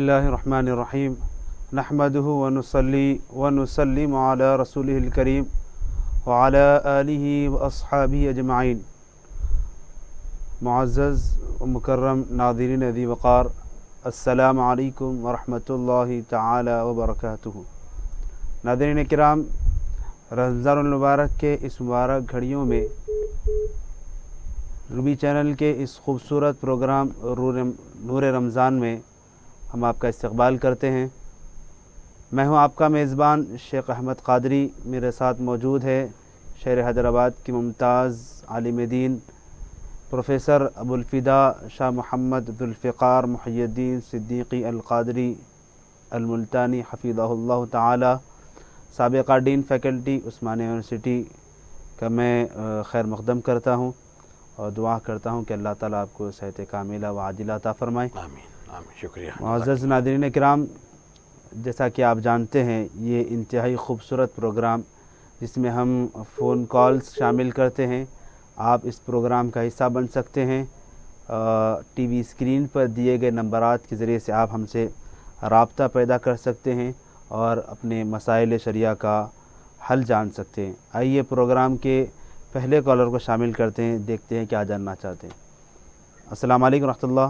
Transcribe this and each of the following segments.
اللہ الرحمن الرحیم نحمدہ ونصلی ونسلم علی رسولہ الکریم وعلی آلہ واصحابہ اجمعین۔ معزز و مکرم ناظرین ذی وقار، السلام علیکم ورحمۃ اللہ تعالی وبرکاتہ۔ ناظرین کرام، رمضان المبارک کے اس مبارک گھڑیوں میں روبی چینل کے اس خوبصورت پروگرام نور رمضان میں ہم آپ کا استقبال کرتے ہیں۔ میں ہوں آپ کا میزبان شیخ احمد قادری۔ میرے ساتھ موجود ہے شہر حیدرآباد کی ممتاز عالم دین پروفیسر ابوالفدا شاہ محمد ذوالفقار محی الدین صدیقی القادری الملتانی حفظہ اللہ تعالی، سابقہ ڈین فیکلٹی عثمانیہ یونیورسٹی کا میں خیر مقدم کرتا ہوں اور دعا کرتا ہوں کہ اللہ تعالیٰ آپ کو صحت کاملہ و عاجلہ عطا فرمائے۔ آمین آمین، شکریہ۔ معزز ناظرین کرام، جیسا کہ آپ جانتے ہیں یہ انتہائی خوبصورت پروگرام جس میں ہم فون کالز شامل کرتے ہیں۔ آپ اس پروگرام کا حصہ بن سکتے ہیں۔ ٹی وی اسکرین پر دیے گئے نمبرات کے ذریعے سے آپ ہم سے رابطہ پیدا کر سکتے ہیں اور اپنے مسائل شرعیہ کا حل جان سکتے ہیں۔ آئیے پروگرام کے پہلے کالر کو شامل کرتے ہیں، دیکھتے ہیں کیا جاننا چاہتے ہیں۔ السلام علیکم ورحمۃ اللہ۔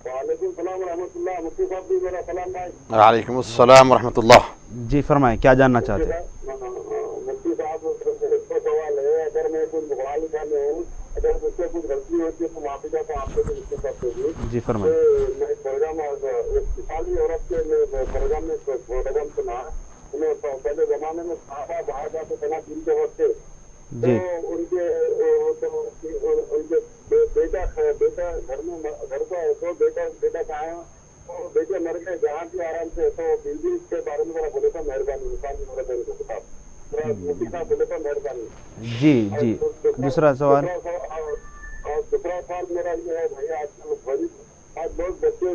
وعلیکم السلام ورحمۃ اللہ۔ مفتی صاحب بھی میرا سلام بھائی۔ وعلیکم السلام ورحمۃ اللہ۔ جی فرمائیں، کیا جاننا چاہتے ہیں؟ مفتی صاحب ایک تو سوال ہے، اگر میں کچھ بغال میں ہوں، اگر مجھ سے کچھ غلطی ہوتی ہے تو معافی چاہتا ہوں آپ سے اس کے ساتھ ہوگی۔ جی فرمائیں۔ میں پروگرام ایک مثالی عورت کے پروگرام میں پروگرام سنا، انہیں پہلے زمانے میں صحابہ باہر جاتے تھے نا دن کے وقت سے، تو جی ان کے بیٹا گھر میں گھر کا ہے تو بیٹا کہاں ہے، تو بیٹے مر گئے جہاں بھی آرام سے، تو بیوی اس کے بارے میں ذرا بولے تو مہربانی، مفتی صاحب بولے تو مہربانی۔ جی جی، دوسرا سوال۔ اور دوسرا سوال میرا یہ ہے بھائی، آج لوگ بچے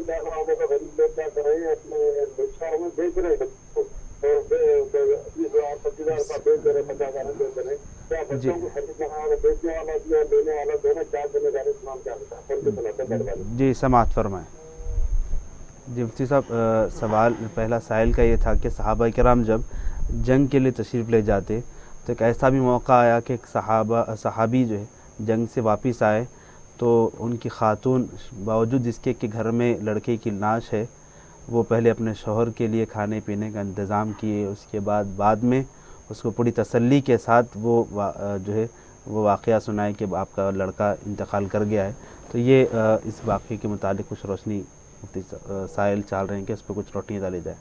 غریب لوگ کیا کر رہے ہیں، اپنے روزگاروں میں بیچ رہے ہیں بچوں کو، 20,000 25,000 کا بیچ رہے ہیں، 50,000 بیچ رہے ہیں۔ کیا بچوں کو خریدنے والا بیچنے والا بھی اور لینے والا دونوں کیا ذمہ داری اسلام کیا ہوتا ہے؟ جی سماعت فرمائیں۔ جی مفتی صاحب، سوال پہلا سائل کا یہ تھا کہ صحابہ کرام جب جنگ کے لیے تشریف لے جاتے تو ایک ایسا بھی موقع آیا کہ ایک صحابی جو ہے جنگ سے واپس آئے تو ان کی خاتون باوجود اس کے کہ گھر میں لڑکے کی لاش ہے، وہ پہلے اپنے شوہر کے لیے کھانے پینے کا انتظام کیے، اس کے بعد میں اس کو پوری تسلی کے ساتھ وہ جو ہے وہ واقعہ سنائے کہ آپ کا لڑکا انتقال کر گیا ہے۔ تو یہ اس واقعے کے متعلق کچھ روشنی مفتی سائل چاہ رہے ہیں کہ اس پہ کچھ روشنی ڈالی جائے۔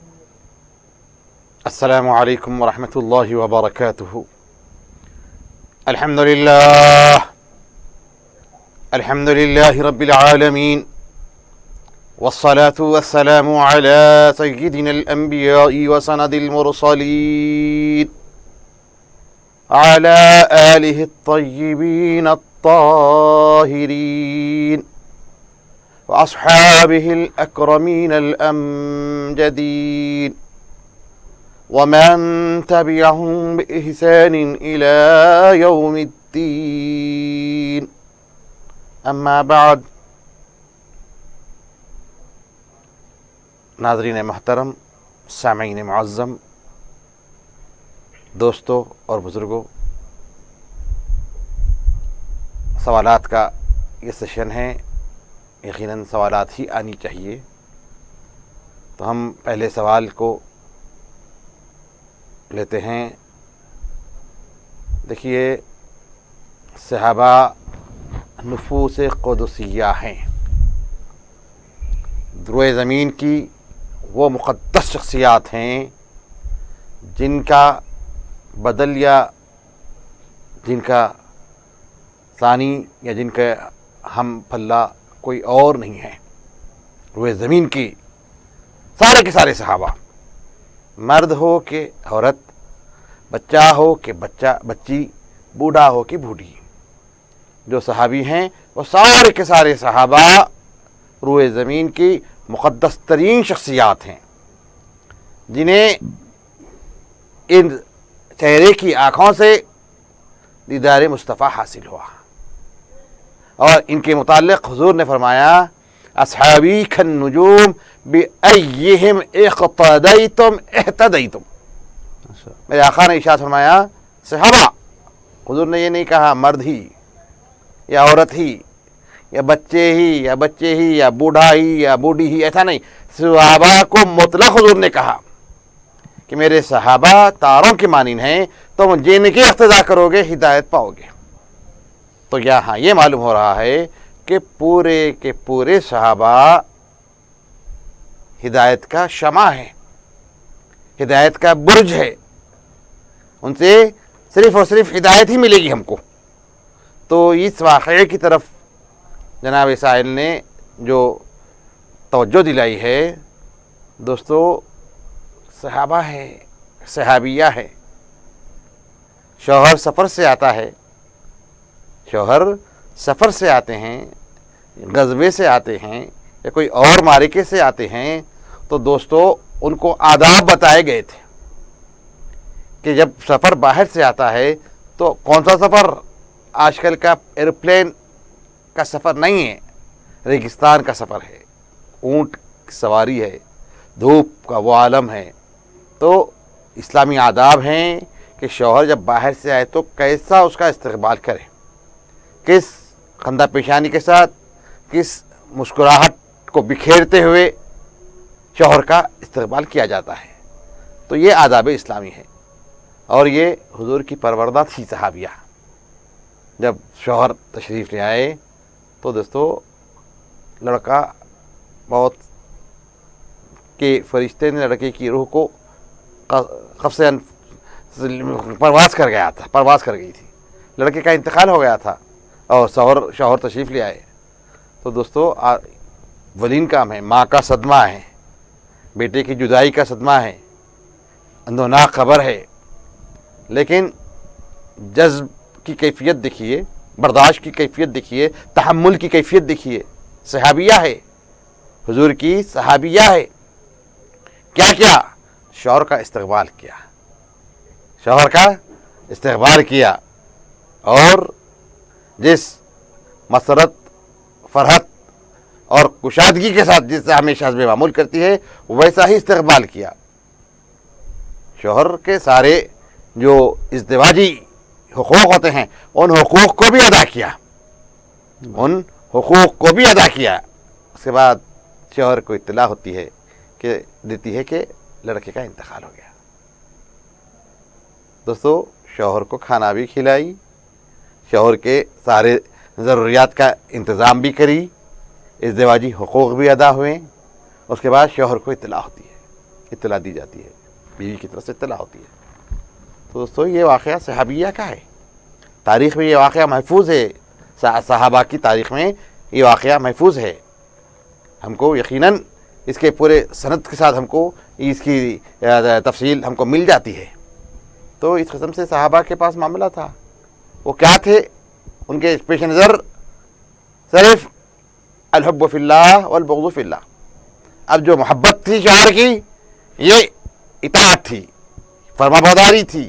السلام علیکم ورحمۃ اللہ وبرکاتہ۔ الحمد للہ رب العالمین، والصلاة والسلام على سيدنا الأنبياء وسند المرسلين على آله الطيبين الطاهرين وأصحابه الأكرمين الأمجدين ومن تبعهم بإحسان إلى يوم الدين، أما بعد۔ ناظرین محترم، سامعین معظم، دوستوں اور بزرگوں، سوالات کا یہ سیشن ہے، یقیناً سوالات ہی آنی چاہیے۔ تو ہم پہلے سوال کو لیتے ہیں۔ دیکھیے، صحابہ نفوس قدسیہ ہیں، روئے زمین کی وہ مقدس شخصیات ہیں جن کا بدل یا جن کا ثانی یا جن کا ہم پلہ کوئی اور نہیں ہے۔ روئے زمین کی سارے کے سارے صحابہ، مرد ہو کہ عورت، بچہ ہو کہ بچی، بوڑھا ہو کہ بوڑھی، جو صحابی ہیں وہ سارے کے سارے صحابہ روئے زمین کی مقدس ترین شخصیات ہیں، جنہیں ان چہرے کی آنکھوں سے دیدار مصطفیٰ حاصل ہوا۔ اور ان کے متعلق حضور نے فرمایا، اصحابی کالنجوم بأیہم اقتدیتم اہتدیتم. میرے آقا نے ارشاد فرمایا صحابہ، حضور نے یہ نہیں کہا مرد ہی یا عورت ہی یا بچے ہی یا بوڑھا ہی یا بوڑھی ہی، ایسا نہیں. صحابہ کو مطلق حضور نے کہا کہ میرے صحابہ تاروں کے مانند ہیں، تم جن کے اقتداء کرو گے ہدایت پاؤ گے. تو یہاں یہ معلوم ہو رہا ہے کہ پورے کے پورے صحابہ ہدایت کا شمع ہے، ہدایت کا برج ہے، ان سے صرف اور صرف ہدایت ہی ملے گی ہم کو. تو اس واقعے کی طرف جناب سائل نے جو توجہ دلائی ہے دوستو، صحابہ ہے، صحابیہ ہے. شوہر سفر سے آتا ہے، شوہر سفر سے آتے ہیں، غزوے سے آتے ہیں یا کوئی اور معرکے سے آتے ہیں، تو دوستو ان کو آداب بتائے گئے تھے کہ جب سفر باہر سے آتا ہے تو کون سا سفر؟ آج کل کا ایروپلین کا سفر نہیں ہے، ریگستان کا سفر ہے، اونٹ کی سواری ہے، دھوپ کا وہ عالم ہے. تو اسلامی آداب ہیں کہ شوہر جب باہر سے آئے تو کیسا اس کا استقبال کرے، کس خندہ پیشانی کے ساتھ، کس مسکراہٹ کو بکھیرتے ہوئے شوہر کا استقبال کیا جاتا ہے. تو یہ آداب اسلامی ہے، اور یہ حضور کی پروردہ تھی صحابیہ. جب شوہر تشریف لے آئے تو دوستو لڑکا موت کے فرشتے نے لڑکے کی روح کو قفص پرواز کر گئی تھی، لڑکے کا انتقال ہو گیا تھا اور شوہر تشریف لے آئے. تو دوستو ولین کام ہے، ماں کا صدمہ ہے، بیٹے کی جدائی کا صدمہ ہے، اندوناک خبر ہے، لیکن جذب کی کیفیت دیکھیے، برداشت کی کیفیت دیکھیے، تحمل کی کیفیت دیکھیے. صحابیہ ہے، حضور کی صحابیہ ہے. کیا شوہر کا استقبال کیا، اور جس مسرت، فرحت اور کشادگی کے ساتھ جس سے ہمیشہ حسب معمول کرتی ہے ویسا ہی استقبال کیا. شوہر کے سارے جو ازدواجی حقوق ہوتے ہیں ان حقوق کو بھی ادا کیا. اس کے بعد شوہر کو اطلاع دیتی ہے کہ لڑکے کا انتقال ہو گیا. دوستو شوہر کو کھانا بھی کھلائی، شوہر کے سارے ضروریات کا انتظام بھی کری، ازدواجی حقوق بھی ادا ہوئے. اس کے بعد شوہر کو اطلاع دی جاتی ہے، بیوی کی طرف سے اطلاع ہوتی ہے. تو دوستو یہ واقعہ صحابیہ کا ہے، تاریخ میں یہ واقعہ محفوظ ہے، صحابہ کی تاریخ میں یہ واقعہ محفوظ ہے. ہم کو یقیناً اس کے پورے سند کے ساتھ ہم کو اس کی تفصیل ہم کو مل جاتی ہے. تو اس قسم سے صحابہ کے پاس معاملہ تھا. وہ کیا تھے؟ ان کے پیش نظر صرف الحب فی اللہ والبغض فی اللہ. اب جو محبت تھی شوہر کی، یہ اطاعت تھی، فرما برداری تھی،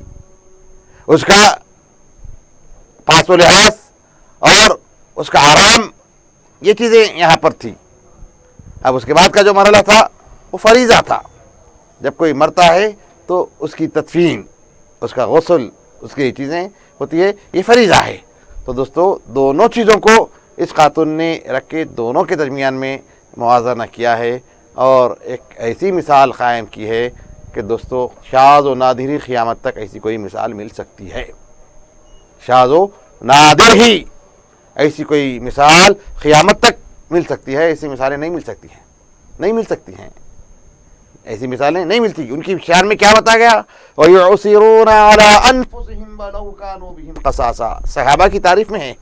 اس کا پاس و لحاظ اور اس کا آرام، یہ چیزیں یہاں پر تھی. اب اس کے بعد کا جو مرحلہ تھا وہ فریضہ تھا. جب کوئی مرتا ہے تو اس کی تدفین، اس کا غسل، اس کی چیزیں ہوتی ہے، یہ فریضہ ہے. تو دوستو دونوں چیزوں کو اس خاتون نے رکھ کے دونوں کے درمیان میں موازنہ کیا ہے، اور ایک ایسی مثال قائم کی ہے کہ دوستو شاذ و نادر ہی قیامت تک ایسی کوئی مثال مل سکتی ہے. شاذ و نادر ہی ایسی کوئی مثال قیامت تک مل سکتی ہے. ایسی مثالیں نہیں مل سکتی ہیں، ایسی مثالیں نہیں ملتی. ان کی شان میں کیا بتا گیا؟ وَيُعْصِرُونَ عَلَىٰ أَنفُسِهِمْ وَلَوْ كَانُوا بِهِمْ خَصَاصَةٌ. صحابہ کی تعریف میں ہے.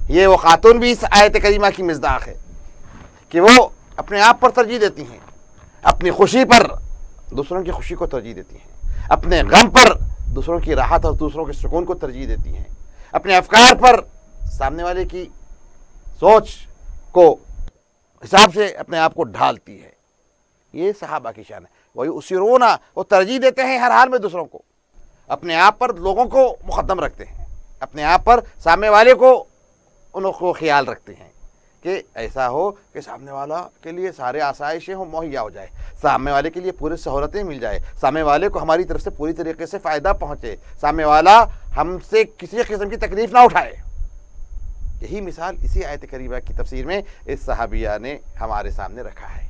یہ وہ خاتون بھی اس آیت کریمہ کی مصداق ہے کہ وہ اپنے آپ پر ترجیح دیتی ہیں، اپنی خوشی پر دوسروں کی خوشی کو ترجیح دیتی ہیں، اپنے غم پر دوسروں کی راحت اور دوسروں کے سکون کو ترجیح دیتی ہیں، اپنے افکار پر سامنے والے کی سوچ کو حساب سے اپنے آپ کو ڈھالتی ہے. یہ صحابہ کی شان ہے. وہی اسیرونا، وہ ترجیح دیتے ہیں ہر حال میں دوسروں کو، اپنے آپ پر لوگوں کو مقدم رکھتے ہیں، اپنے آپ پر سامنے والے کو ان کو خیال رکھتے ہیں کہ ایسا ہو کہ سامنے والا کے لیے سارے آسائشیں ہوں مہیا ہو جائے، سامنے والے کے لیے پوری سہولتیں مل جائے، سامنے والے کو ہماری طرف سے پوری طریقے سے فائدہ پہنچے، سامنے والا ہم سے کسی قسم کی تکلیف نہ اٹھائے۔ یہی مثال اسی آیت کریمہ کی تفسیر میں اس صحابیہ نے ہمارے سامنے رکھا ہے۔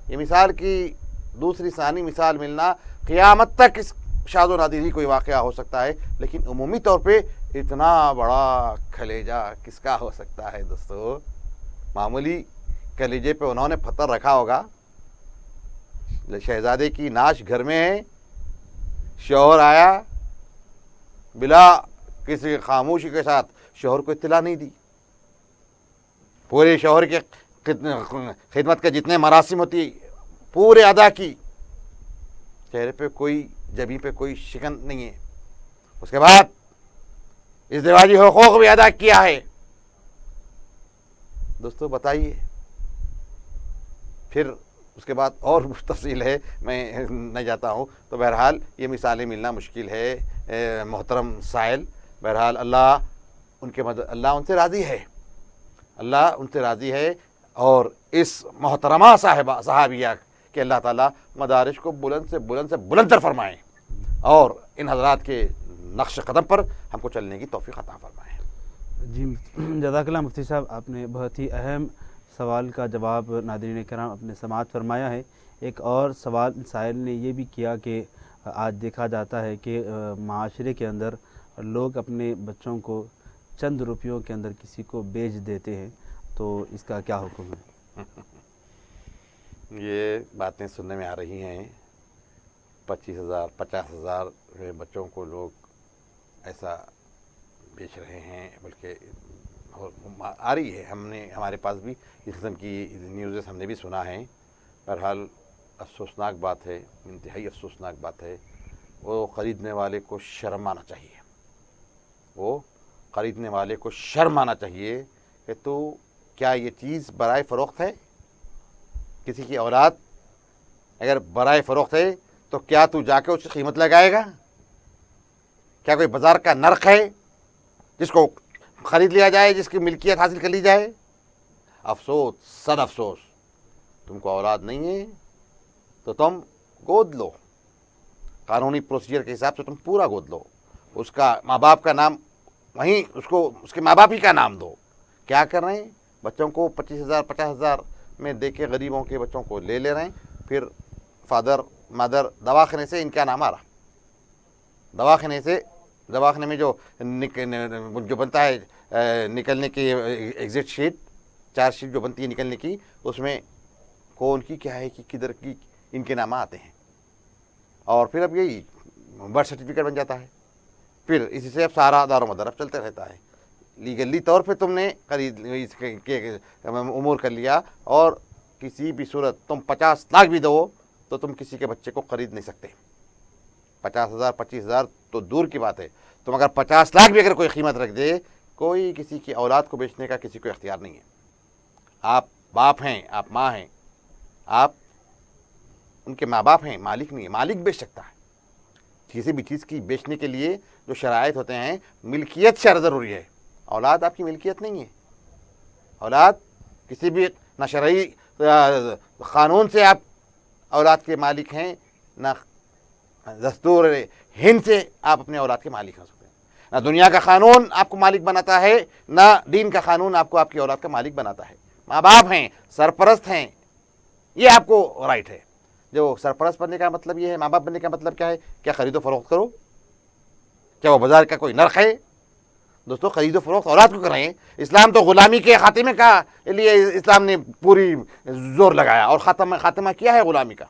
یہ مثال کی دوسری ثانی مثال ملنا قیامت تک اس شاذ و نادر ہی کوئی واقعہ ہو سکتا ہے، لیکن عمومی طور پہ اتنا بڑا کلیجہ کس کا ہو سکتا ہے دوستو؟ معمولی کلیجے پہ انہوں نے پتھر رکھا ہوگا، شہزادے کی ناش گھر میں ہے، شوہر آیا، بلا کسی خاموشی کے ساتھ شوہر کو اطلاع نہیں دی، پورے شوہر کے خدمت کے جتنے مراسم ہوتی پورے ادا کی، چہرے پہ کوئی جبیں پہ کوئی شکن نہیں ہے، اس کے بعد ازدواجی حقوق بھی ادا کیا ہے۔ دوستو بتائیے پھر اس کے بعد اور تفصیل ہے، میں نہ جاتا ہوں، تو بہرحال یہ مثالیں ملنا مشکل ہے محترم سائل۔ بہرحال اللہ اللہ ان سے راضی ہے، اللہ ان سے راضی ہے، اور اس محترمہ صحابیہ کہ اللہ تعالیٰ مدارج کو بلند سے بلند تر فرمائیں، اور ان حضرات کے نقش قدم پر ہم کو چلنے کی توفیق عطا فرمائیں۔ جی جزاک اللہ مفتی صاحب، آپ نے بہت ہی اہم سوال کا جواب ناظرین کرام اپنے سماعت فرمایا ہے۔ ایک اور سوال سائل نے یہ بھی کیا کہ آج دیکھا جاتا ہے کہ معاشرے کے اندر لوگ اپنے بچوں کو چند روپیوں کے اندر کسی کو بیچ دیتے ہیں، تو اس کا کیا حکم ہے؟ یہ باتیں سننے میں آ رہی ہیں، 25,000 50,000 بچوں کو لوگ ایسا بیچ رہے ہیں، بلکہ آ رہی ہے، ہمارے پاس بھی اس قسم کی نیوزز ہم نے بھی سنا ہے۔ بہرحال افسوسناک بات ہے، انتہائی افسوسناک بات ہے۔ وہ خریدنے والے کو شرم آنا چاہیے، وہ خریدنے والے کو شرم آنا چاہیے کہ تو کیا یہ چیز برائے فروخت ہے؟ کسی کی اولاد اگر برائے فروخت ہے تو کیا تو جا کے اس کی قیمت لگائے گا؟ کیا کوئی بازار کا نرخ ہے جس کو خرید لیا جائے، جس کی ملکیت حاصل کر لی جائے؟ افسوس، صد افسوس، تم کو اولاد نہیں ہے تو تم گود لو، قانونی پروسیجر کے حساب سے تم پورا گود لو، اس کا ماں باپ کا نام وہیں اس کے ماں باپ ہی کا نام دو۔ کیا کر رہے ہیں؟ بچوں کو 25,000 50,000 میں دے کے غریبوں کے بچوں کو لے لے رہے ہیں، پھر فادر مدر دواخانے سے ان کا نام آ رہا، دواخانے میں جو بنتا ہے نکلنے کی ایگزٹ شیٹ، چارج شیٹ جو بنتی ہے نکلنے کی، اس میں کون کی کیا ہے کہ کدھر کی ان کے نام آتے ہیں، اور پھر اب یہی برتھ سرٹیفکیٹ بن جاتا ہے، پھر اسی سے اب سارا دار و مدار اب چلتے رہتا ہے۔ لیگلی طور پہ تم نے امور کر لیا، اور کسی بھی صورت تم 50 لاکھ بھی دو تو تم کسی کے بچے کو خرید نہیں سکتے۔ 50,000 25,000 تو دور کی بات ہے، تم اگر 50 لاکھ بھی اگر کوئی قیمت رکھ دے، کوئی کسی کی اولاد کو بیچنے کا کسی کو اختیار نہیں ہے۔ آپ باپ ہیں، آپ ماں ہیں، آپ ان کے ماں باپ ہیں، مالک نہیں ہے، مالک بیچ سکتا ہے۔ کسی بھی چیز کی بیچنے کے لیے جو شرائط ہوتے ہیں، ملکیت شرط ضروری ہے، اولاد آپ کی ملکیت نہیں ہے۔ اولاد کسی بھی نہ شرعی قانون سے آپ اولاد کے مالک ہیں، نہ دستور ہند سے آپ اپنے اولاد کے مالک ہو سکتے ہیں، نہ دنیا کا قانون آپ کو مالک بناتا ہے، نہ دین کا قانون آپ کو آپ کی اولاد کا مالک بناتا ہے۔ ماں باپ ہیں، سرپرست ہیں، یہ آپ کو رائٹ ہے۔ جو سرپرست بننے کا مطلب یہ ہے، ماں باپ بننے کا مطلب کیا ہے؟ کیا خرید و فروخت کرو؟ کیا وہ بازار کا کوئی نرخ ہے؟ دوستو خرید و فروخت اولاد کو کر رہے ہیں۔ اسلام تو غلامی کے خاتمے کا لیے اسلام نے پوری زور لگایا اور خاتمہ کیا ہے غلامی کا۔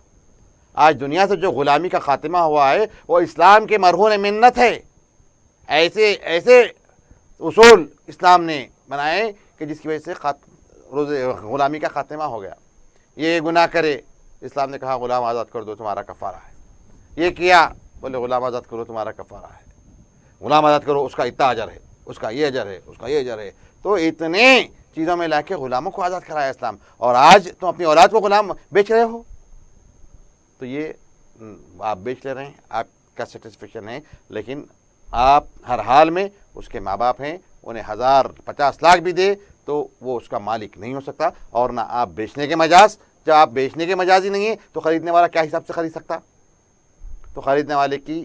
آج دنیا سے جو غلامی کا خاتمہ ہوا ہے وہ اسلام کے مرہون منت ہے۔ ایسے اصول اسلام نے بنائے کہ جس کی وجہ سے غلامی کا خاتمہ ہو گیا۔ یہ گناہ کرے، اسلام نے کہا غلام آزاد کر دو تمہارا کفارہ ہے۔ یہ کیا، بولے غلام آزاد کرو تمہارا کفارہ ہے، غلام آزاد کرو اس کا اتنا اجر ہے، اس کا یہ اجر ہے، اس کا یہ اجر ہے۔ تو اتنے چیزوں میں لا کے غلاموں کو آزاد کرایا اسلام، اور آج تم اپنی اولاد کو غلام بیچ رہے ہو۔ تو یہ آپ بیچ لے رہے ہیں، آپ کا سیٹسفیکشن ہے، لیکن آپ ہر حال میں اس کے ماں باپ ہیں، انہیں 1,000 50 لاکھ بھی دے تو وہ اس کا مالک نہیں ہو سکتا، اور نہ آپ بیچنے کے مجاز، جب آپ بیچنے کے مجاز ہی نہیں ہیں تو خریدنے والا کیا حساب سے خرید سکتا؟ تو خریدنے والے کی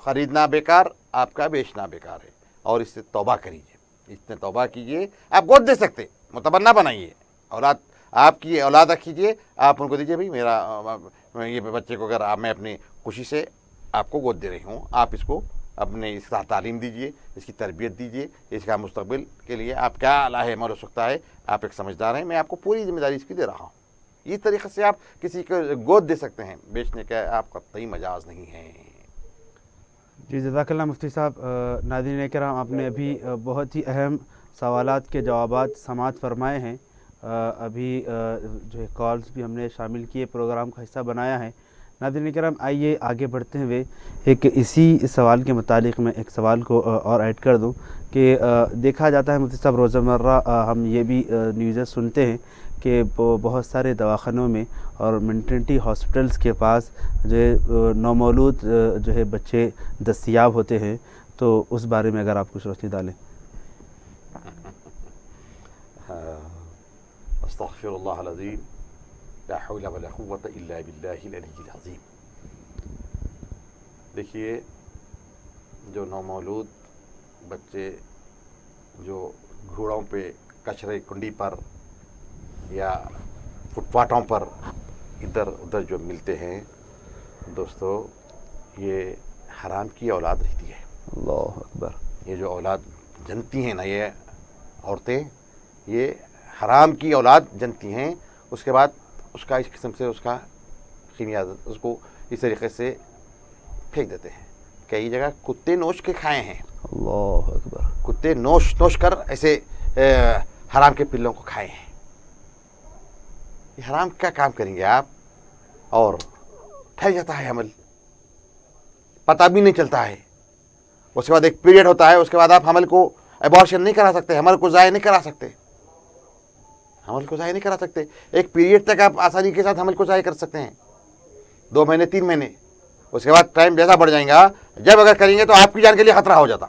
خریدنا بیکار، آپ کا بیچنا بیکار ہے، اور اس سے توبہ کریے، اس سے توبہ کیجیے۔ آپ گود دے سکتے، متبنہ بنائیے، اولاد آپ کی اولاد رکھیے، آپ ان کو دیجیے، بھائی میرا یہ بچے کو اگر میں اپنی خوشی سے آپ کو گود دے رہی ہوں، آپ اس کو اپنے اس کا تعلیم دیجیے، اس کی تربیت دیجیے، اس کا مستقبل کے لیے آپ کیا لاہے عمل ہو سکتا ہے، آپ ایک سمجھدار ہیں، میں آپ کو پوری ذمہ داری اس کی دے رہا ہوں۔ اس طریقے سے آپ کسی کو گود دے سکتے ہیں، بیچنے کا آپ کا قطعی مجاز نہیں ہے۔ جی جزاک اللہ مفتی صاحب۔ ناظرین کرام، آپ نے ابھی بہت ہی اہم سوالات کے جوابات سماعت فرمائے ہیں۔ ابھی جو ہے کالز بھی ہم نے شامل کیے، پروگرام کا حصہ بنایا ہے۔ ناظرین کرام، آئیے آگے بڑھتے ہوئے ایک اسی سوال کے متعلق میں ایک سوال کو اور ایڈ کر دوں کہ دیکھا جاتا ہے مفتی صاحب، روزمرہ ہم یہ بھی نیوزیں سنتے ہیں کہ بہت سارے دواخانوں میں اور مینٹرنٹی ہاسپٹلس کے پاس جو ہے نومولود جو ہے بچے دستیاب ہوتے ہیں، تو اس بارے میں اگر آپ کچھ روشنی ڈالیں۔ استغفر اللہ العظیم، لا حول ولا قوة الا باللہ العلی العظیم۔ دیکھیے، جو نومولود بچے جو گھوڑوں پہ کچرے کنڈی پر یا فٹ پاتھوں پر ادھر ادھر جو ملتے ہیں، دوستو، یہ حرام کی اولاد رہتی ہے۔ اللہ اکبر۔ یہ جو اولاد جنتی ہیں نا، یہ عورتیں، یہ حرام کی اولاد جنتی ہیں۔ اس کے بعد اس کا اس قسم سے اس کا خمیازہ اس کو اس طریقے سے پھینک دیتے ہیں۔ کئی جگہ کتے نوچ کے کھائے ہیں، اللہ اکبر۔ کتے نوچ کر ایسے حرام کے پلوں کو کھائے ہیں۔ یہ حرام کا کام کریں گے آپ، اور پھیل جاتا ہے حمل، پتہ بھی نہیں چلتا ہے۔ اس کے بعد ایک پیریڈ ہوتا ہے، اس کے بعد آپ حمل کو ایبارشن نہیں کرا سکتے، حمل کو ضائع نہیں کرا سکتے، حمل کو ضائع نہیں کرا سکتے۔ ایک پیریڈ تک آپ آسانی کے ساتھ حمل کو ضائع کر سکتے ہیں، 2 مہینے 3 مہینے، اس کے بعد ٹائم جیسا بڑھ جائے گا، جب اگر کریں گے تو آپ کی جان کے لیے خطرہ ہو جاتا،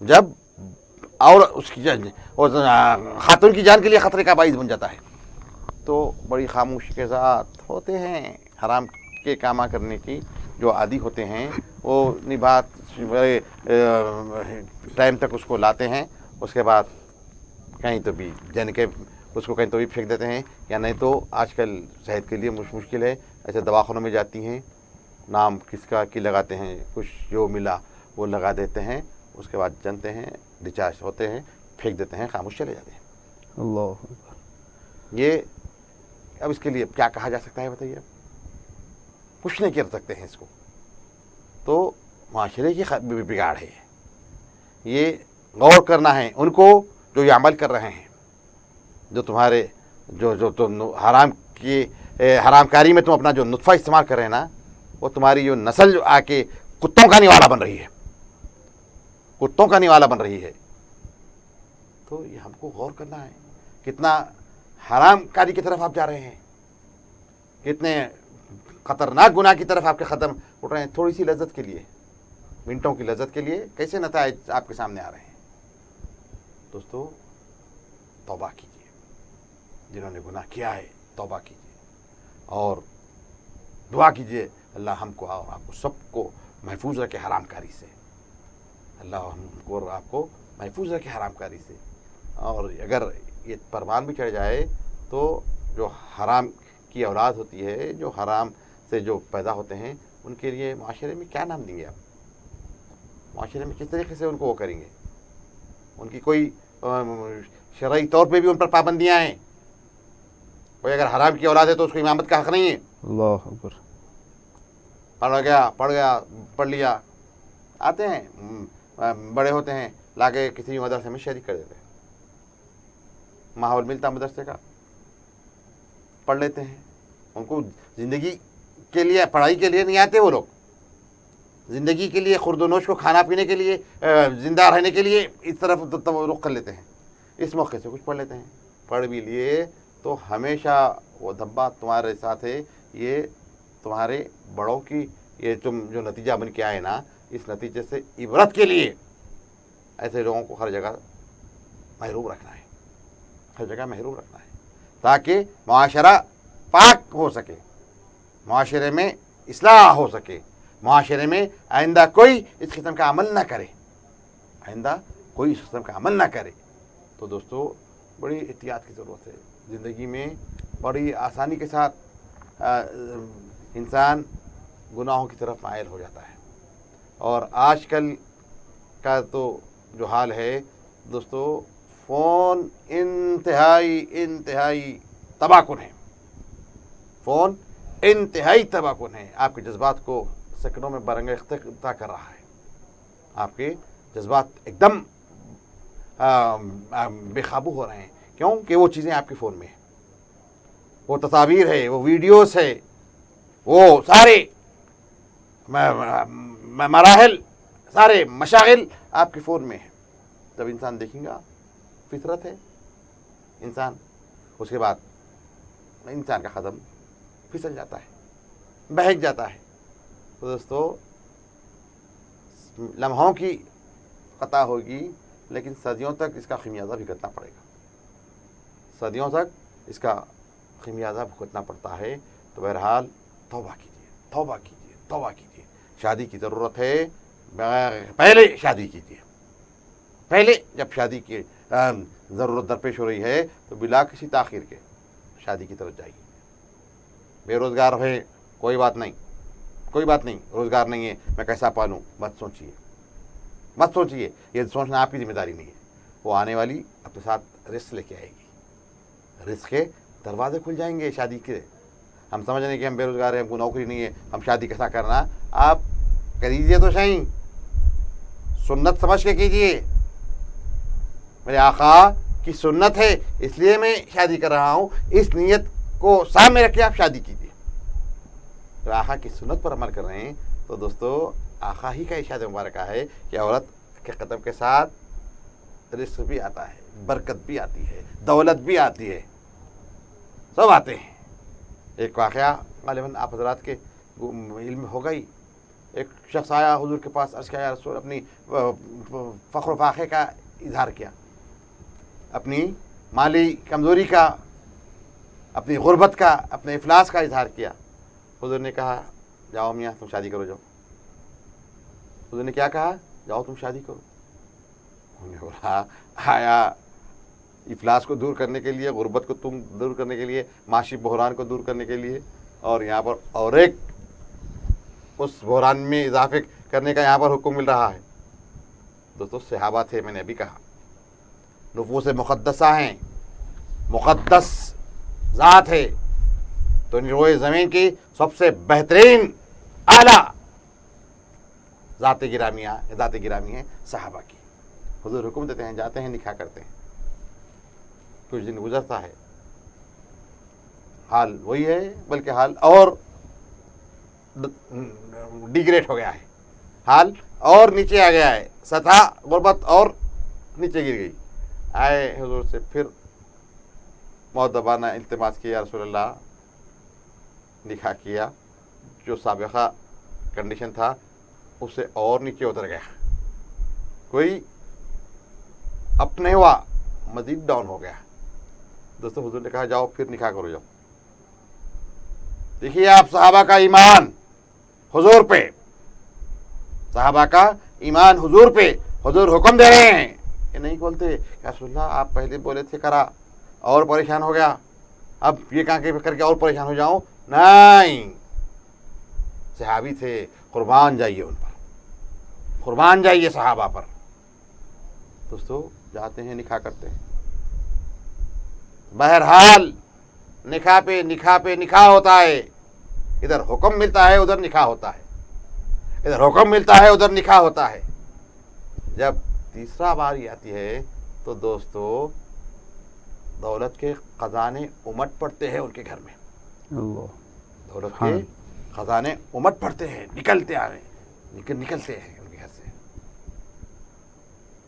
جب اور اس کی خاتون کی جان کے لیے خطرے کا باعث بن جاتا ہے۔ تو بڑی خاموشی کے ساتھ ہوتے ہیں حرام کے کام کرنے کی جو عادی ہوتے ہیں، وہ نبات ٹائم تک اس کو لاتے ہیں، اس کے بعد کہیں تو بھی جن کے اس کو کہیں تو بھی پھینک دیتے ہیں، یا نہیں تو آج کل صحت کے لیے مشکل ہے، ایسے دواخانوں میں جاتی ہیں، نام کس کا کی لگاتے ہیں، کچھ جو ملا وہ لگا دیتے ہیں، اس کے بعد جنتے ہیں، ڈسچارج ہوتے ہیں، پھینک دیتے ہیں، خاموش چلے جاتے ہیں۔ اللہ اکبر۔ یہ اب اس کے لیے کیا کہا جا سکتا ہے بتائیے؟ کچھ نہیں کر سکتے ہیں اس کو، تو معاشرے کی بگاڑ ہے۔ یہ غور کرنا ہے ان کو جو یہ عمل کر رہے ہیں، جو تمہارے جو تم حرام کی حرام کاری میں تم اپنا جو نطفہ استعمال کر رہے ہیں نا، وہ تمہاری جو نسل جو آ کے کتوں کا نوالا بن رہی ہے، کتوں کا نوالا بن رہی ہے۔ تو یہ ہم کو غور کرنا ہے، کتنا حرام کاری کی طرف آپ جا رہے ہیں، کتنے خطرناک گناہ کی طرف آپ کے قدم اٹھ رہے ہیں، تھوڑی سی لذت کے لیے، منٹوں کی لذت کے لیے کیسے نتائج آپ کے سامنے آ رہے ہیں۔ دوستو، توبہ کیجیے، جنہوں نے گناہ کیا ہے توبہ کیجیے، اور دعا کیجیے اللہ ہم کو اور آپ کو سب کو محفوظ رکھے حرام کاری سے، اللہ ہم کو اور آپ کو محفوظ رکھے حرام کاری سے۔ اور اگر یہ پروان بھی چڑھ جائے تو جو حرام کی اولاد ہوتی ہے، جو حرام سے جو پیدا ہوتے ہیں، ان کے لیے معاشرے میں کیا نام دیں گے آپ؟ معاشرے میں کس طریقے سے ان کو وہ کریں گے؟ ان کی کوئی شرعی طور پہ بھی ان پر پابندیاں ہیں، کوئی اگر حرام کی اولاد ہے تو اس کو امامت کا حق نہیں ہے۔ اللہ اکبر۔ پڑھ لیا، آتے ہیں بڑے ہوتے ہیں، لا کے کسی مدرسے میں شریک کر دیتے ہیں، ماحول ملتا مدرسے کا، پڑھ لیتے ہیں۔ ان کو زندگی کے لیے، پڑھائی کے لیے نہیں آتے، وہ لوگ زندگی کے لیے، خورد و نوش کو کھانا پینے کے لیے، زندہ رہنے کے لیے اس طرف رخ کر لیتے ہیں۔ اس موقع سے کچھ پڑھ لیتے ہیں، پڑھ بھی لیے تو ہمیشہ وہ دھبا تمہارے ساتھ ہے۔ یہ تمہارے بڑوں کی یہ تم جو نتیجہ بن کے آئے نا، اس نتیجے سے عبرت کے لیے ایسے لوگوں کو ہر جگہ محروم رکھنا ہے، ہر جگہ محروم رکھنا ہے، تاکہ معاشرہ پاک ہو سکے، معاشرے میں اصلاح ہو سکے، معاشرے میں آئندہ کوئی اس قسم کا عمل نہ کرے، آئندہ کوئی اس قسم کا عمل نہ کرے۔ تو دوستو بڑی احتیاط کی ضرورت ہے، زندگی میں بڑی آسانی کے ساتھ انسان گناہوں کی طرف مائل ہو جاتا ہے، اور آج کل کا تو جو حال ہے دوستو، فون انتہائی تباہ کن ہے، فون انتہائی تباہ کن ہے، آپ کے جذبات کو سیکنڈوں میں برانگیختہ کر رہا ہے، آپ کے جذبات ایک دم بے قابو ہو رہے ہیں، کیوں کہ وہ چیزیں آپ کے فون میں ہیں، وہ تصاویر ہے، وہ ویڈیوز ہے، وہ سارے مراحل، سارے مشاغل آپ کے فون میں ہیں۔ جب انسان دیکھیں گا، فطرت ہے انسان، اس کے بعد انسان کا قدم پھسل جاتا ہے، بہک جاتا ہے۔ تو دوستو لمحوں کی قطع ہوگی، لیکن صدیوں تک اس کا خمیازہ بھگتنا پڑے گا، صدیوں تک اس کا خمیازہ بھگتنا پڑتا ہے۔ تو بہرحال توبہ کیجیے، توبہ کیجیے، توبہ کیجیے۔ شادی کی ضرورت ہے، پہلے شادی کیجیے، پہلے جب شادی کی ضرورت درپیش ہو رہی ہے تو بلا کسی تاخیر کے شادی کی طرف جائیے۔ بے روزگار ہے، کوئی بات نہیں، کوئی بات نہیں، روزگار نہیں ہے میں کیسا پالوں، مت سوچیے، مت سوچیے، یہ سوچنا آپ کی ذمہ داری نہیں ہے، وہ آنے والی اپنے ساتھ رزق لے کے آئے گی، رزق کے دروازے کھل جائیں گے شادی کے۔ ہم سمجھ رہے ہیں کہ ہم بے روزگار ہیں، ہم کو نوکری نہیں ہے، ہم شادی کیسا کرنا؟ آپ کریجیے تو صحیح، سنت سمجھ کے کیجیے، میرے آقا کی سنت ہے اس لیے میں شادی کر رہا ہوں، اس نیت کو سامنے رکھ کے آپ شادی کیجیے۔ تو آقا کی سنت پر عمل کر رہے ہیں تو دوستو آقا ہی کا ارشاد مبارکہ ہے کہ عورت کے قدم کے ساتھ رزق بھی آتا ہے، برکت بھی آتی ہے، دولت بھی آتی ہے، سب آتے ہیں۔ ایک واقعہ غالباً آپ حضرات کے علم ہوگا ہی، ایک شخص آیا حضور کے پاس، عرض کیا یا رسول، اپنی فخر و فاخر کا اظہار کیا، اپنی مالی کمزوری کا، اپنی غربت کا، اپنے افلاس کا اظہار کیا۔ حضور نے کہا جاؤ میاں تم شادی کرو، جاؤ۔ حضور نے کیا کہا؟ جاؤ تم شادی کرو۔ انہوں نے بولا آیا افلاس کو دور کرنے کے لیے، غربت کو تم دور کرنے کے لیے، معاشی بحران کو دور کرنے کے لیے، اور یہاں پر اور ایک اس بحران میں اضافے کرنے کا یہاں پر حکم مل رہا ہے؟ دوستو صحابہ تھے، میں نے ابھی کہا، نفوس مقدسہ ہیں، مقدس ذات ہے، تو روئے زمین کی سب سے بہترین اعلیٰ ذات گرامی ہے صحابہ کی۔ حضور حکم دیتے ہیں، جاتے ہیں، نکاح کرتے ہیں، کچھ دن گزرتا ہے، حال وہی ہے، بلکہ حال اور ڈیگریڈ ہو گیا ہے، حال اور نیچے آ گیا ہے، سطح غربت اور نیچے گر گئی۔ آئے حضور سے پھر مؤدبانہ التماس کیا، یا رسول اللہ نکاح کیا، جو سابقہ کنڈیشن تھا اس سے اور نیچے اتر گیا، کوئی اپنے ہوا مزید ڈاؤن ہو گیا۔ دوستو حضور نے کہا جاؤ پھر نکاح کرو، جاؤ۔ دیکھیے آپ صحابہ کا ایمان حضور پہ، صحابہ کا ایمان حضور پہ، حضور حکم دے رہے ہیں، یہ نہیں بولتے کہ رسول اللہ آپ پہلے بولے تھے کرا اور پریشان ہو گیا، اب یہ کہاں کہ کر کے اور پریشان ہو جاؤں، نہیں، صحابی تھے، قربان جائیے ان پر، قربان جائیے صحابہ پر۔ دوستو جاتے ہیں، نکاح کرتے ہیں، بہرحال نکاح پہ نکاح ہوتا ہے، ادھر حکم ملتا ہے ادھر نکاح ہوتا ہے، ادھر حکم ملتا ہے ادھر نکاح ہوتا ہے۔ جب تیسرا باری آتی ہے تو دوستو دولت کے خزانے امٹ پڑتے ہیں ان کے گھر میں، دولت کے خزانے امٹ پڑتے ہیں، نکلتے ہیں ان کے گھر سے۔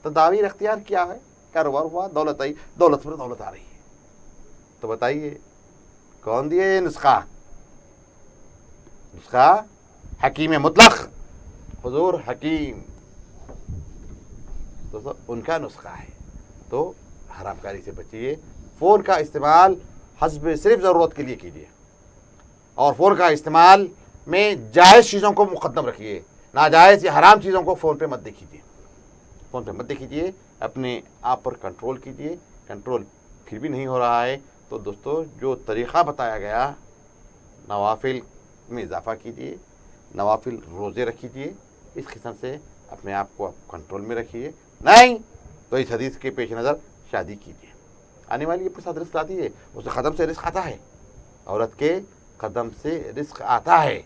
تدابیر اختیار کیا ہے، کاروبار ہوا، دولت آئی، دولت پر دولت آ رہی ہے، تو بتائیے کون دیے یہ نسخہ؟ نسخہ حکیم مطلق حضور حکیم، تو ان کا نسخہ ہے۔ تو حرام کاری سے بچیے. فون کا استعمال حسب صرف ضرورت کے لیے کیجیے, اور فون کا استعمال میں جائز چیزوں کو مقدم رکھیے, ناجائز یا حرام چیزوں کو فون پہ مت دیکھیے. فون پہ مت دیکھیے, اپنے آپ پر کنٹرول کیجیے. کنٹرول پھر بھی نہیں ہو رہا ہے تو دوستو جو طریقہ بتایا گیا, نوافل میں اضافہ کیجیے, نوافل روزے رکھیے, اس قسم سے اپنے آپ کو کنٹرول میں رکھیے. نہیں تو اس حدیث کے پیش نظر شادی کیجیے. آنے والی اپنے ساتھ رزق آتی ہے, اس کے قدم سے رزق آتا ہے, عورت کے قدم سے رزق آتا ہے,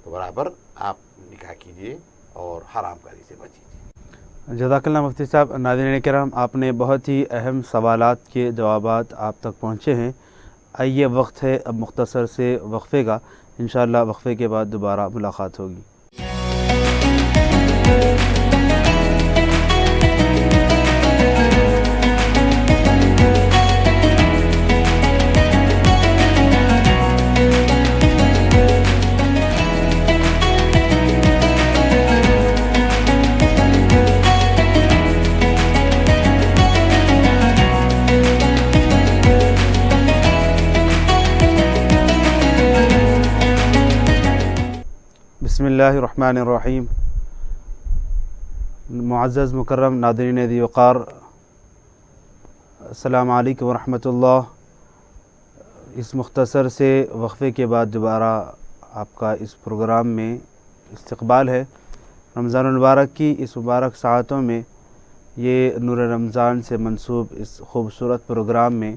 تو برابر آپ نکاح کیجیے اور حرام کاری سے بچیے. جزاک اللہ مفتی صاحب. ناظرین کرام, آپ نے بہت ہی اہم سوالات کے جوابات آپ تک پہنچے ہیں. آئیے وقت ہے اب مختصر سے وقفے کا. انشاءاللہ وقفے کے بعد دوبارہ ملاقات ہوگی. بسم اللہ الرحمن الرحیم. معزز مکرم ناظرین ذی وقار, السلام علیکم ورحمۃ اللہ. اس مختصر سے وقفے کے بعد دوبارہ آپ کا اس پروگرام میں استقبال ہے. رمضان المبارک کی اس مبارک ساعتوں میں یہ نور رمضان سے منسوب اس خوبصورت پروگرام میں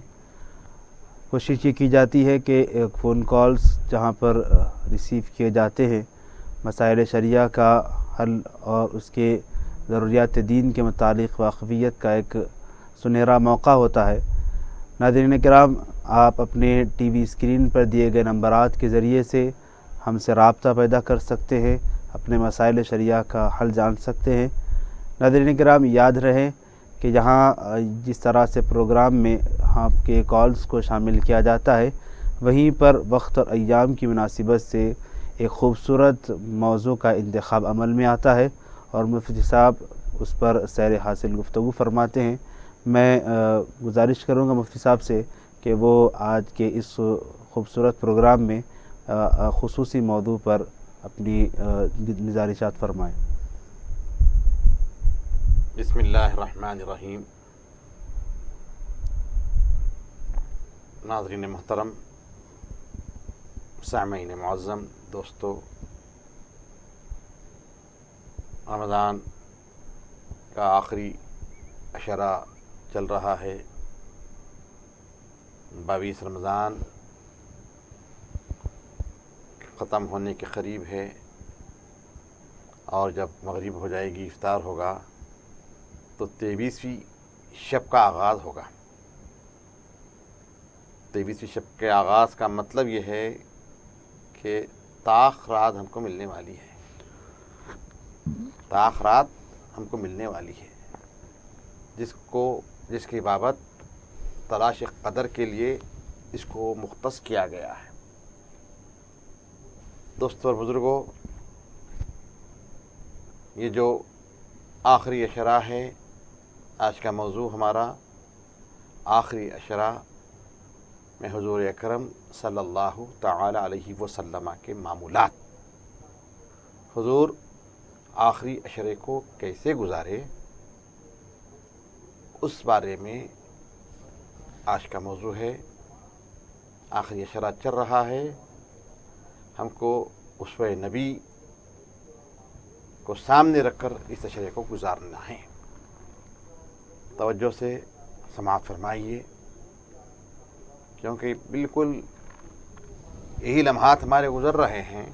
کوشش یہ کی جاتی ہے کہ فون کالز جہاں پر ریسیو کیے جاتے ہیں, مسائل شرعیہ کا حل اور اس کے ضروریات دین کے متعلق واقفیت کا ایک سنہرا موقع ہوتا ہے. ناظرین کرام, آپ اپنے ٹی وی اسکرین پر دیے گئے نمبرات کے ذریعے سے ہم سے رابطہ پیدا کر سکتے ہیں, اپنے مسائل شرعیہ کا حل جان سکتے ہیں. ناظرین کرام, یاد رہے کہ یہاں جس طرح سے پروگرام میں آپ کے کالز کو شامل کیا جاتا ہے, وہیں پر وقت اور ایام کی مناسبت سے ایک خوبصورت موضوع کا انتخاب عمل میں آتا ہے اور مفتی صاحب اس پر سیر حاصل گفتگو فرماتے ہیں. میں گزارش کروں گا مفتی صاحب سے کہ وہ آج کے اس خوبصورت پروگرام میں خصوصی موضوع پر اپنی گزارشات فرمائیں. بسم اللہ الرحمن الرحیم. ناظرین محترم, سامعین معظم, دوستو, رمضان کا آخری عشرہ چل رہا ہے. 22 رمضان ختم ہونے کے قریب ہے, اور جب مغرب ہو جائے گی, افطار ہوگا, تو 23ویں شب کا آغاز ہوگا. 23ویں شب کے آغاز کا مطلب یہ ہے کہ طاق رات ہم کو ملنے والی ہے. طاق رات ہم کو ملنے والی ہے, جس کی بابت تلاش قدر کے لیے اس کو مختص کیا گیا ہے. دوستو اور بزرگوں, یہ جو آخری عشرہ ہے, آج کا موضوع ہمارا آخری عشرہ میں حضور اکرم صلی اللہ تعالی علیہ وسلم کے معمولات. حضور آخری عشرے کو کیسے گزارے, اس بارے میں آج کا موضوع ہے. آخری عشرہ چل رہا ہے, ہم کو اسوہ نبی کو سامنے رکھ کر اس عشرے کو گزارنا ہے. توجہ سے سماعت فرمائیے, کیونکہ بالکل یہی لمحات ہمارے گزر رہے ہیں,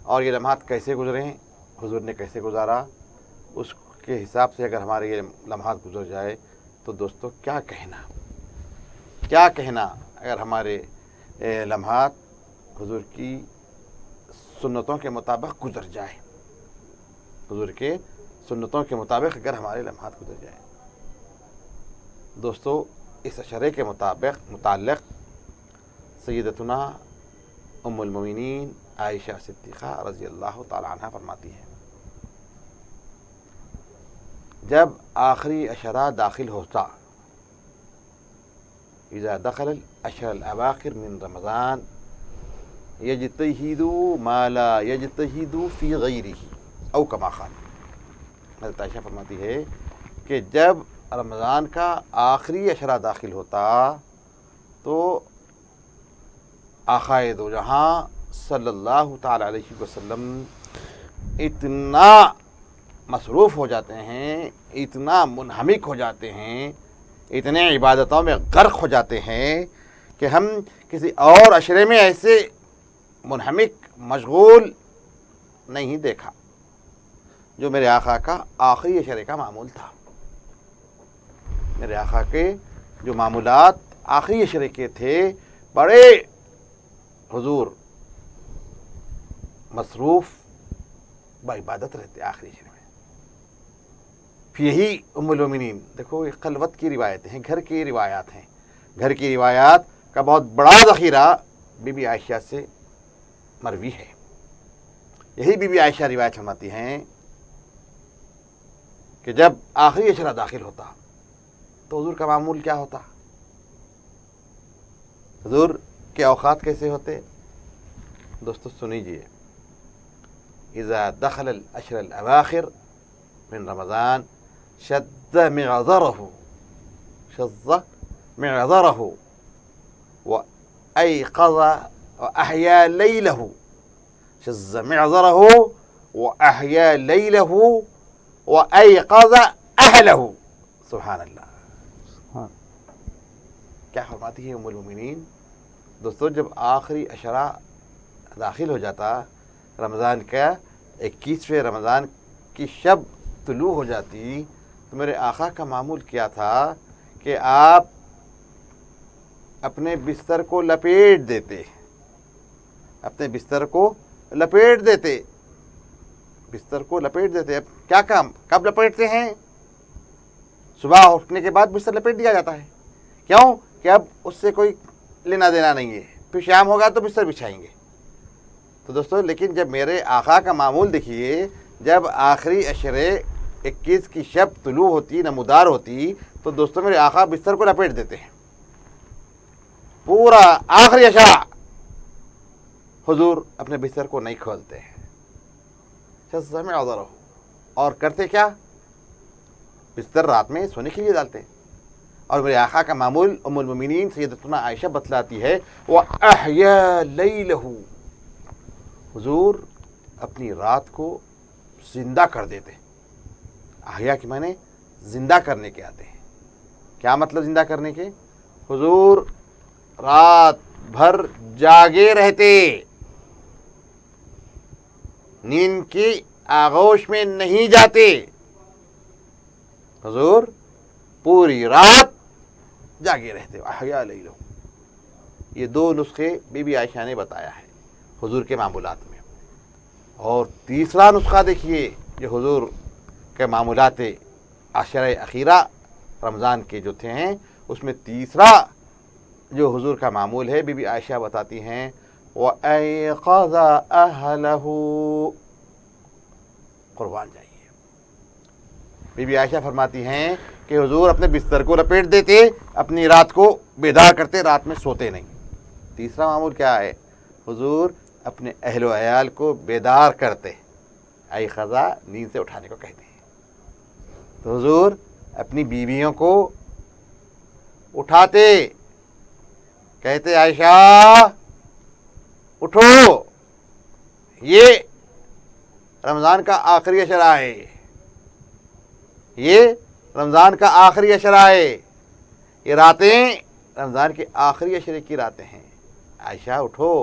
اور یہ لمحات کیسے گزریں, حضور نے کیسے گزارا, اس کے حساب سے اگر ہمارے یہ لمحات گزر جائے تو دوستو کیا کہنا اگر ہمارے لمحات حضور کی سنتوں کے مطابق گزر جائے, حضور کے سنتوں کے مطابق اگر ہمارے لمحات گزر جائے. دوستو, اس عشرے کے متعلق سیدتنا ام المومنین عائشہ صدیقہ رضی اللہ تعالی عنہ فرماتی ہیں, جب آخری عشرہ داخل ہوتا اذا دخل الاشهر الاواخر من رمضان یجتہد ما لا یجتہد فی غیرہ او کما قال. حضرت عائشہ فرماتی ہے کہ جب رمضان کا آخری اشرا داخل ہوتا تو آقائے دو جہاں صلی اللہ تعالی علیہ وسلم اتنا مصروف ہو جاتے ہیں، اتنا منہمک ہو جاتے ہیں، اتنے عبادتوں میں غرق ہو جاتے ہیں کہ ہم کسی اور عشرے میں ایسے منہمک مشغول نہیں دیکھا جو میرے آقا کا آخری عشرے کا معمول تھا. میرے آقا کے جو معمولات آخری عشرے کے تھے بڑے حضور مصروف بعبادت رہتے آخری عشرے میں. پھر یہی ام المومنین، دیکھو یہ خلوت کی روایتیں ہیں، گھر کی روایات ہیں. گھر کی روایات کا بہت بڑا ذخیرہ بی بی عائشہ سے مروی ہے. یہی بی بی عائشہ روایت فرماتی ہیں کہ جب آخری عشرہ داخل ہوتا تو حضور کا معمول کیا ہوتا، حضور کے اوقات کیسے ہوتے. دوستو سنیجئے. اذا دخل الاشر الاواخر من رمضان شد معذره وأيقظ وأحيا ليله. شز معذره وأحيا ليله وأيقظ أهله. سبحان اللہ. کیا فرماتی ہے ام المومنین. دوستو جب آخری عشرہ داخل ہو جاتا، رمضان کا 21ویں رمضان کی شب طلوع ہو جاتی، تو میرے آقا کا معمول کیا تھا کہ آپ اپنے بستر کو لپیٹ دیتے، اپنے بستر کو لپیٹ دیتے، بستر کو لپیٹ دیتے. اب کیا کام، کب لپیٹتے ہیں؟ صبح اٹھنے کے بعد بستر لپیٹ دیا جاتا ہے. کیوں کہ اب اس سے کوئی لینا دینا نہیں ہے، پھر شام ہوگا تو بستر بچھائیں گے. تو دوستو لیکن جب میرے آقا کا معمول دیکھیے، جب آخری عشرے 21 کی شب طلوع ہوتی، نمودار ہوتی، تو دوستو میرے آقا بستر کو لپیٹ دیتے ہیں. پورا آخری عشرہ حضور اپنے بستر کو نہیں کھولتے ہیں. اور کرتے کیا، بستر رات میں سونے کے لیے ڈالتے ہیں. اور میرے آقا کا معمول ام المومنین سیدتنا عائشہ بتلاتی ہے وَأَحْيَا لَيْلَهُ. حضور اپنی رات کو زندہ کر دیتے. احیا کے معنی زندہ کرنے کے آتے ہیں. کیا مطلب زندہ کرنے کے؟ حضور رات بھر جاگے رہتے، نیند کی آغوش میں نہیں جاتے. حضور پوری رات جاگے رہتے. احیا لیلہ. یہ دو نسخے بی بی عائشہ نے بتایا ہے حضور کے معمولات میں. اور تیسرا نسخہ دیکھیے جو حضور کے معمولات عشرہ اخیرہ رمضان کے جو تھے ہیں، اس میں تیسرا جو حضور کا معمول ہے، بی بی عائشہ بتاتی ہیں وَأَيْقَظَ أَهْلَهُ. قربان جائیے. بی بی عائشہ فرماتی ہیں کہ حضور اپنے بستر کو لپیٹ دیتے، اپنی رات کو بیدار کرتے، رات میں سوتے نہیں. تیسرا معمول کیا ہے؟ حضور اپنے اہل و عیال کو بیدار کرتے. ایقظہ نیند سے اٹھانے کو کہتے ہیں. تو حضور اپنی بیویوں کو اٹھاتے، کہتے عائشہ اٹھو، یہ رمضان کا آخری عشرہ ہے، یہ رمضان کا آخری عشرہ ہے، یہ راتیں رمضان کے آخری عشرے کی راتیں ہیں. عائشہ اٹھو،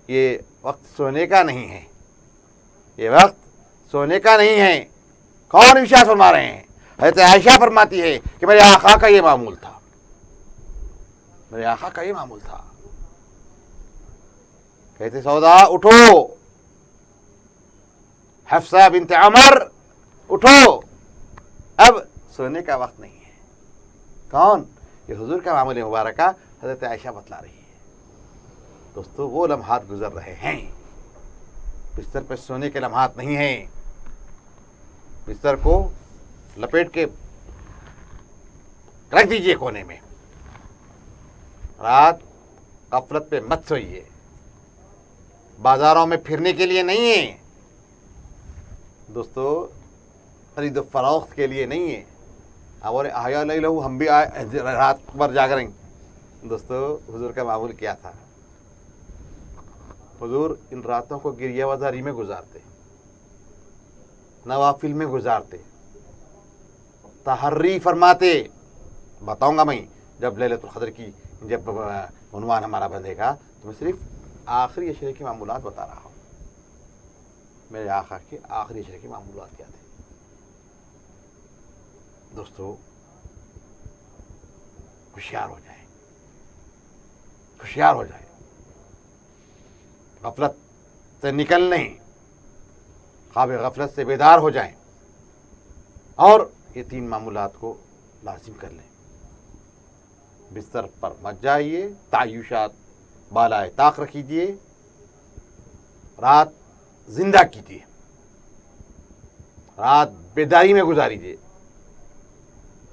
یہ وقت سونے کا نہیں ہے، یہ وقت سونے کا نہیں ہے. کون ارشاد فرما رہے ہیں؟ حضرت عائشہ فرماتی ہے کہ میرے آقا کا یہ معمول تھا، میرے آقا کا یہ معمول تھا. کہتے سودا اٹھو، حفصہ بنت عمر اٹھو، اب سونے کا وقت نہیں ہے. کون؟ یہ حضور کا معمول مبارکہ حضرت عائشہ بتلا رہی ہے. دوستو وہ لمحات گزر رہے ہیں، بستر پہ سونے کے لمحات نہیں ہیں. بستر کو لپیٹ کے رکھ دیجئے کونے میں. رات غفلت پہ مت سوئیے، بازاروں میں پھرنے کے لیے نہیں ہے دوستو، خرید و فروخت کے لیے نہیں ہے. اور آیا لے لو، ہم بھی رات بھر جاگ رہے ہیں. دوستو حضور کا معمول کیا تھا؟ حضور ان راتوں کو گریہ وزاری میں گزارتے، نوافل میں گزارتے، تحری فرماتے. بتاؤں گا میں جب لیلۃ القدر کی جب عنوان ہمارا بندھے گا تو میں صرف آخری عشرے کے معمولات بتا رہا ہوں. میرے آقا کے آخری عشرے کے معمولات کیا تھے دوستو؟ ہوشیار ہو جائیں، ہوشیار ہو جائیں، غفلت سے نکلنے، خواب غفلت سے بیدار ہو جائیں اور یہ 3 معمولات کو لازم کر لیں. بستر پر مت جائیے، تعیشات بالائے طاق رکھیے، رات زندہ کیجیے، رات بیداری میں گزاریے،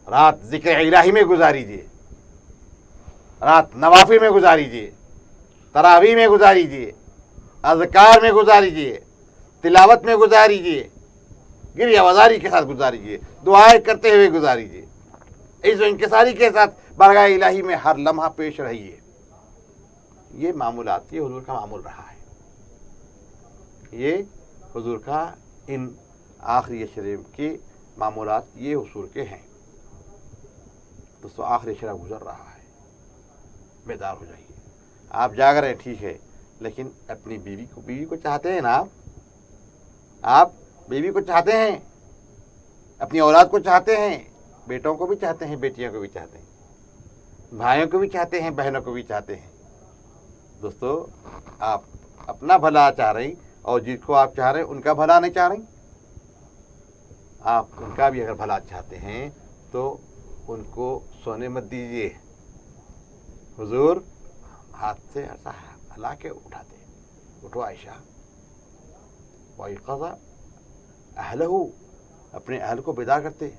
رات ذکر الہی میں گزاریے، رات نوافل میں گزاریے، تراویح میں گزاریے، اذکار میں گزاریے، تلاوت میں گزاریے، گریہ وزاری کے ساتھ گزاریے، دعائیں کرتے ہوئے گزاریے، عز و انکساری کے ساتھ بارگاہ الہی میں ہر لمحہ پیش رہیے. یہ معمولات، یہ حضور کا معمول رہا ہے. یہ حضور کا ان آخری عشرے کے معمولات یہ حضور کے ہیں. دوستو آخری عشرہ گزر رہا ہے، بیدار ہو جائیے. آپ جاگ رہے ہیں ٹھیک ہے، لیکن اپنی بیوی کو چاہتے ہیں نا آپ بیوی کو چاہتے ہیں، اپنی اولاد کو چاہتے ہیں، بیٹوں کو بھی چاہتے ہیں، بیٹیوں کو بھی چاہتے ہیں، بھائیوں کو بھی چاہتے ہیں، بہنوں کو بھی چاہتے ہیں. دوستو آپ اپنا بھلا چاہ رہے ہیں اور جس کو آپ چاہ رہے ہیں ان کا بھلا نہیں چاہ رہے ہیں. آپ ان کا بھی اگر بھلا چاہتے ہیں تو ان کو سونے مت دیجیے. حضور ہاتھ سے ایسا ہلا کے اٹھاتے، اٹھو عائشہ، وَأَيْقَظَ أَهْلَهُ، اپنے اہل کو بیدار کرتے.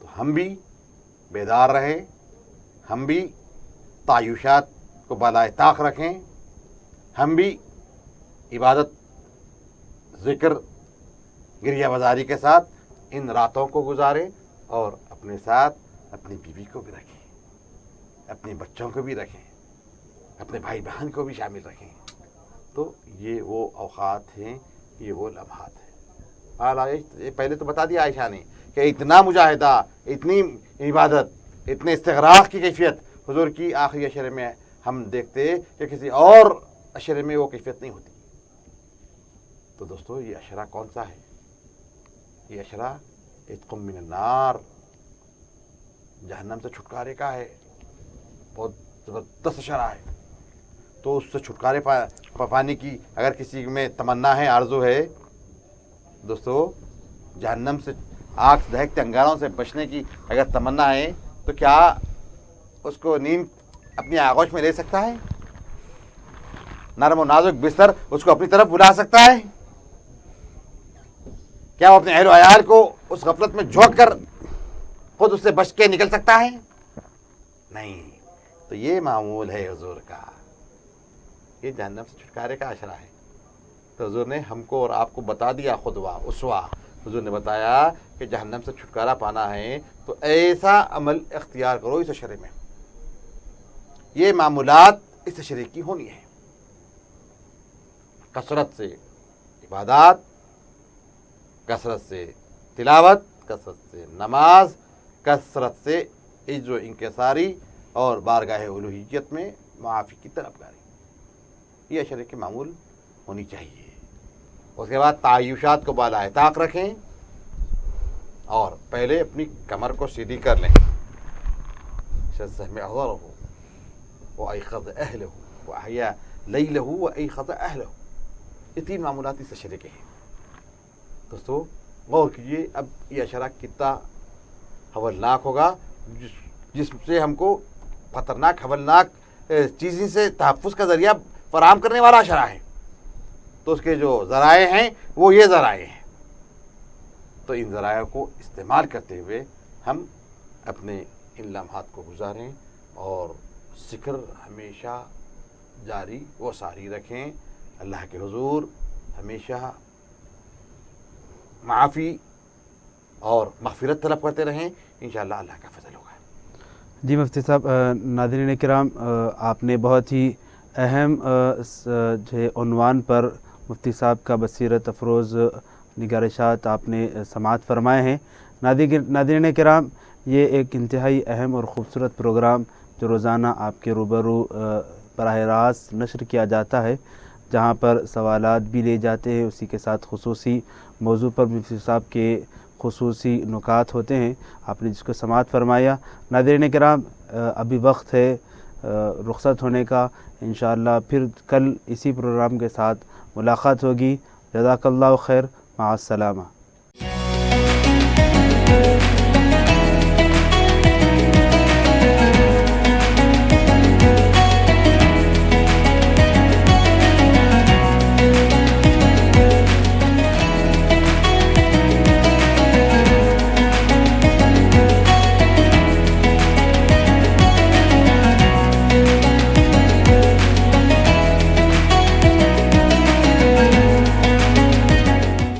تو ہم بھی بیدار رہیں، ہم بھی تعیشات کو بالائے طاق رکھیں، ہم بھی عبادت، ذکر، گریہ وزاری کے ساتھ ان راتوں کو گزاریں اور اپنے ساتھ اپنی بیوی کو بھی رکھیں، اپنے بچوں کو بھی رکھیں، اپنے بھائی بہن کو بھی شامل رکھیں. تو یہ وہ اوقات ہیں، یہ وہ لمحات ہیں. پہلے تو بتا دیا عائشہ نے کہ اتنا مجاہدہ، اتنی عبادت، اتنے استغراق کی کیفیت حضور کی آخری عشرے میں ہم دیکھتے کہ کسی اور عشرے میں وہ کیفیت نہیں ہوتی. تو دوستو یہ عشرہ کون سا ہے؟ یہ عشرہ عتق من النار، جہنم سے چھٹکارے کا ہے. بہت زبردست عشرہ ہے. تو اس سے چھٹکارے پانے کی اگر کسی میں تمنا ہے، آرزو ہے دوستو، جہنم سے آگ دہکتے انگاروں سے بچنے کی اگر تمنا ہے تو کیا اس کو نیند اپنی آغوش میں لے سکتا ہے؟ نرم و نازک بستر اس کو اپنی طرف بلا سکتا ہے؟ کیا وہ اپنے اہل و عیال کو اس غفلت میں جھونک کر خود اس سے بچ کے نکل سکتا ہے؟ نہیں. تو یہ معمول ہے حضور کا، یہ جہنم سے چھٹکارے کا عشرہ ہے. تو حضور نے ہم کو اور آپ کو بتا دیا قدوہ اسوہ. حضور نے بتایا کہ جہنم سے چھٹکارا پانا ہے تو ایسا عمل اختیار کرو اس عشرے میں. یہ معمولات اس عشرے کی ہونی ہے. کثرت سے عبادات، کثرت سے تلاوت، کثرت سے نماز، کثرت سے عز و انکساری اور بارگاہ الوہیت میں معافی کی طلبگاری. یہ عشرے کے معمول ہونی چاہیے. اس کے بعد تعیشات کو بالائے طاق رکھیں اور پہلے اپنی کمر کو سیدھی کر لیں. شزہ معذرہ وَأَيْقَظَ أَهْلَهُ وَأَحْيَا لَيْلَهُ وَأَيْقَظَ أَهْلَهُ. یہ 3 معمولات اس عشرے کے ہیں. دوستو غور کیجیے، اب یہ عشرہ کتنا ہولناک ہوگا، جس سے ہم کو خطرناک ہولناک چیزیں سے تحفظ کا ذریعہ فراہم کرنے والا عشرہ ہے. تو اس کے جو ذرائع ہیں وہ یہ ذرائع ہیں. تو ان ذرائع کو استعمال کرتے ہوئے ہم اپنے ان لمحات کو گزاریں اور ذکر ہمیشہ جاری و ساری رکھیں، اللہ کے حضور ہمیشہ معافی اور مغفرت طلب کرتے رہیں، انشاءاللہ اللہ کا فضل ہوگا۔ جی مفتی صاحب، ناظرین کرام، آپ نے بہت ہی اہم جو ہے عنوان پر مفتی صاحب کا بصیرت افروز نگارشات آپ نے سماعت فرمائے ہیں۔ ناظرین کرام، یہ ایک انتہائی اہم اور خوبصورت پروگرام جو روزانہ آپ کے روبرو براہ راست نشر کیا جاتا ہے، جہاں پر سوالات بھی لے جاتے ہیں، اسی کے ساتھ خصوصی موضوع پر مفتی صاحب کے خصوصی نکات ہوتے ہیں، آپ نے جس کو سماعت فرمایا۔ ناظرین کرام، ابھی وقت ہے رخصت ہونے کا، انشاءاللہ پھر کل اسی پروگرام کے ساتھ ملاقات ہوگی۔ جزاک اللہ خیر، مع السلامہ۔